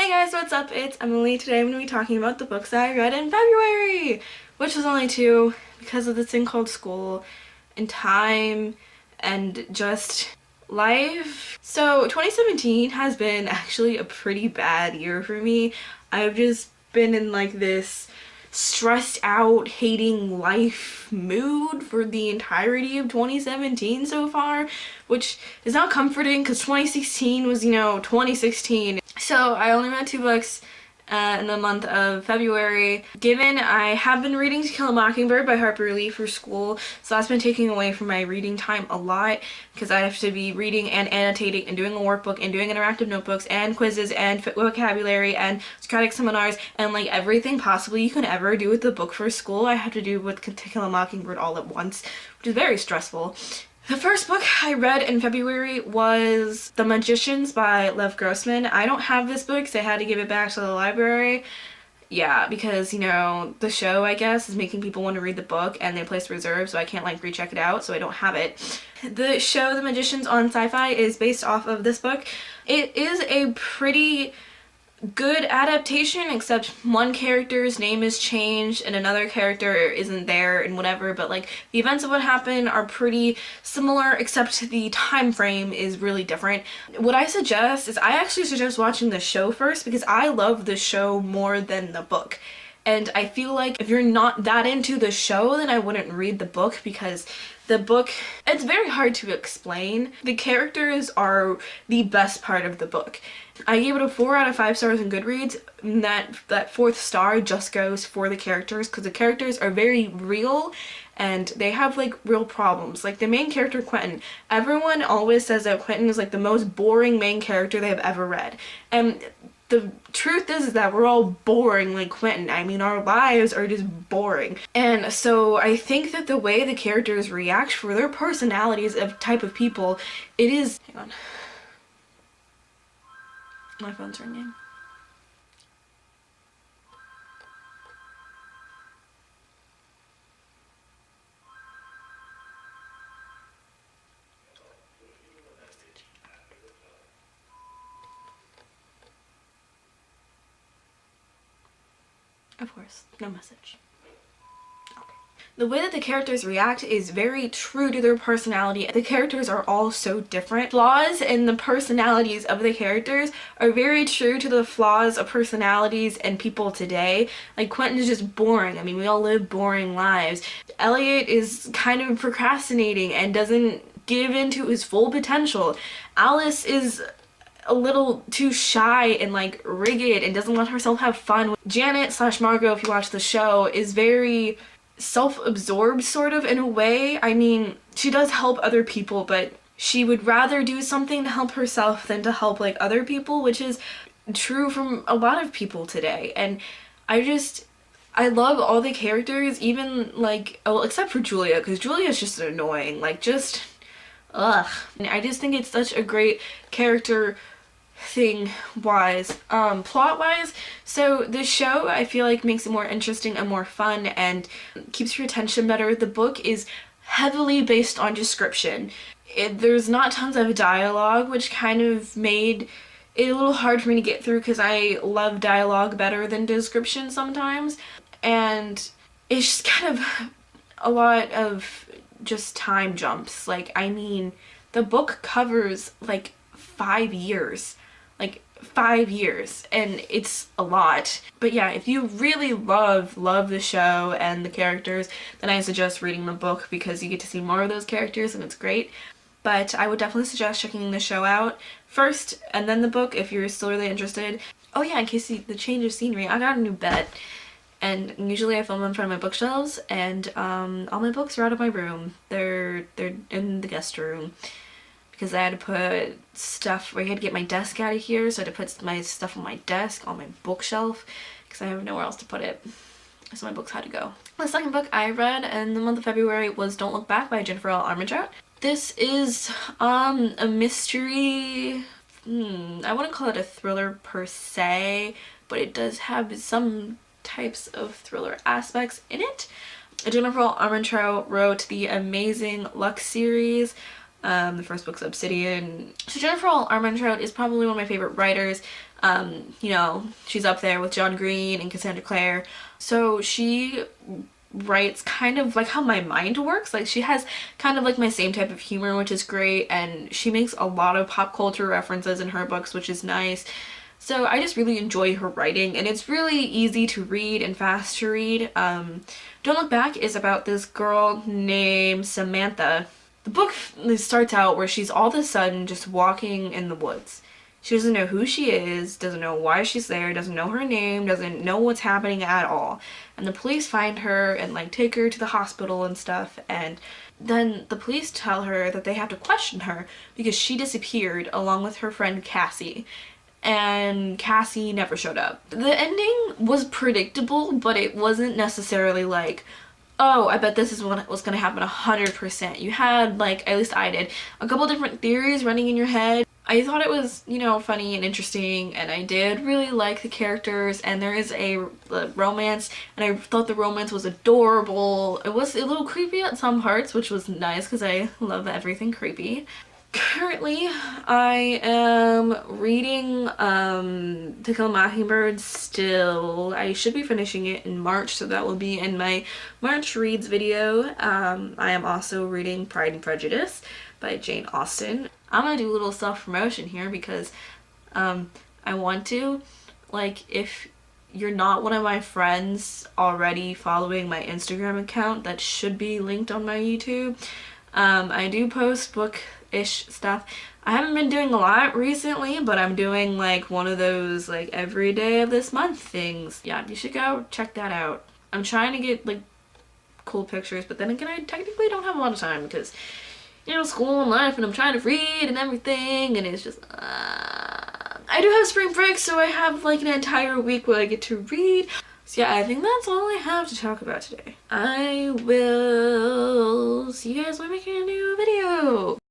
Hey guys, what's up? It's Emily. Today I'm going to be talking about the books that I read in February, which was only two because of this thing called school and time and just life. So 2017 has been actually a pretty bad year for me. I've just been in like this stressed out, hating life mood for the entirety of 2017 so far, which is not comforting because 2016 was, 2016. So I only read two books in the month of February. Given I have been reading To Kill a Mockingbird by Harper Lee for school, so that's been taking away from my reading time a lot because I have to be reading and annotating and doing a workbook and doing interactive notebooks and quizzes and vocabulary and Socratic seminars and like everything possibly you can ever do with the book for school I have to do with To Kill a Mockingbird all at once, which is very stressful. The first book I read in February was The Magicians by Lev Grossman. I don't have this book, so I had to give it back to the library. Yeah, because, the show, I guess, is making people want to read the book and they place reserve, so I can't, recheck it out, so I don't have it. The show The Magicians on Sci-Fi is based off of this book. It is a pretty good adaptation, except one character's name is changed and another character isn't there and whatever, but the events of what happened are pretty similar, except the time frame is really different. What I suggest is I actually suggest watching the show first because I love the show more than the book. And I feel like if you're not that into the show, then I wouldn't read the book because the book, it's very hard to explain. The characters are the best part of the book. I gave it a 4 out of 5 stars in Goodreads, and that fourth star just goes for the characters because the characters are very real and they have real problems. Like the main character, Quentin, everyone always says that Quentin is the most boring main character they've ever read. And the truth is that we're all boring like Quentin. I mean, our lives are just boring. And so I think that the way the characters react for their personalities of type of people, it is... Hang on. My phone's ringing. Of course, no message. Okay. The way that the characters react is very true to their personality. The characters are all so different. Flaws in the personalities of the characters are very true to the flaws of personalities and people today. Like Quentin is just boring. I mean, we all live boring lives. Elliot is kind of procrastinating and doesn't give into his full potential. Alice is a little too shy and rigid and doesn't let herself have fun. Janet / Margot, if you watch the show, is very self-absorbed sort of in a way. I mean, she does help other people, but she would rather do something to help herself than to help other people, which is true from a lot of people today. And I love all the characters, even except for Julia, because Julia's just annoying, ugh. And I just think it's such a great character thing wise. Plot wise, so the show I feel makes it more interesting and more fun and keeps your attention better. The book is heavily based on description. There's not tons of dialogue, which kind of made it a little hard for me to get through because I love dialogue better than description sometimes. And it's just kind of a lot of just time jumps. I mean, the book covers 5 years. 5 years, and it's a lot. But yeah, if you really love the show and the characters, then I suggest reading the book because you get to see more of those characters and it's great. But I would definitely suggest checking the show out first and then the book if you're still really interested. Oh yeah, in case the change of scenery, I got a new bed. And usually I film in front of my bookshelves, and all my books are out of my room. They're in the guest room. Because I had to put stuff, I had to get my desk out of here, so I had to put my stuff on my desk, on my bookshelf, because I have nowhere else to put it. So my books had to go. The second book I read in the month of February was Don't Look Back by Jennifer L. Armentrout. This is a mystery, I wouldn't call it a thriller per se, but it does have some types of thriller aspects in it. Jennifer L. Armentrout wrote the amazing Lux series. The first book's Obsidian. So Jennifer Armentrout is probably one of my favorite writers. You know, she's up there with John Green and Cassandra Clare. So she writes kind of like how my mind works. Like, she has kind of like my same type of humor, which is great, and she makes a lot of pop culture references in her books, which is nice. So I just really enjoy her writing, and it's really easy to read and fast to read. Don't Look Back is about this girl named Samantha. The book starts out where she's all of a sudden just walking in the woods. She doesn't know who she is, doesn't know why she's there, doesn't know her name, doesn't know what's happening at all. And the police find her and like take her to the hospital and stuff, and then the police tell her that they have to question her because she disappeared along with her friend Cassie. And Cassie never showed up. The ending was predictable, but it wasn't necessarily like, oh, I bet this is what was gonna happen 100%. You had, like, at least I did, a couple different theories running in your head. I thought it was, you know, funny and interesting, and I did really like the characters, and there is a romance, and I thought the romance was adorable. It was a little creepy at some parts, which was nice because I love everything creepy. Currently, I am reading To Kill a Mockingbird still. I should be finishing it in March, so that will be in my March Reads video. I am also reading Pride and Prejudice by Jane Austen. I'm gonna do a little self-promotion here because I want to. Like, if you're not one of my friends already following my Instagram account, that should be linked on my YouTube. I do post book-ish stuff. I haven't been doing a lot recently, but I'm doing like one of those like every day of this month things. Yeah, you should go check that out. I'm trying to get like cool pictures, but then again, I technically don't have a lot of time because, you know, school and life, and I'm trying to read and everything, and it's just I do have spring break, so I have like an entire week where I get to read. So yeah, I think that's all I have to talk about today. I will see you guys when I make a new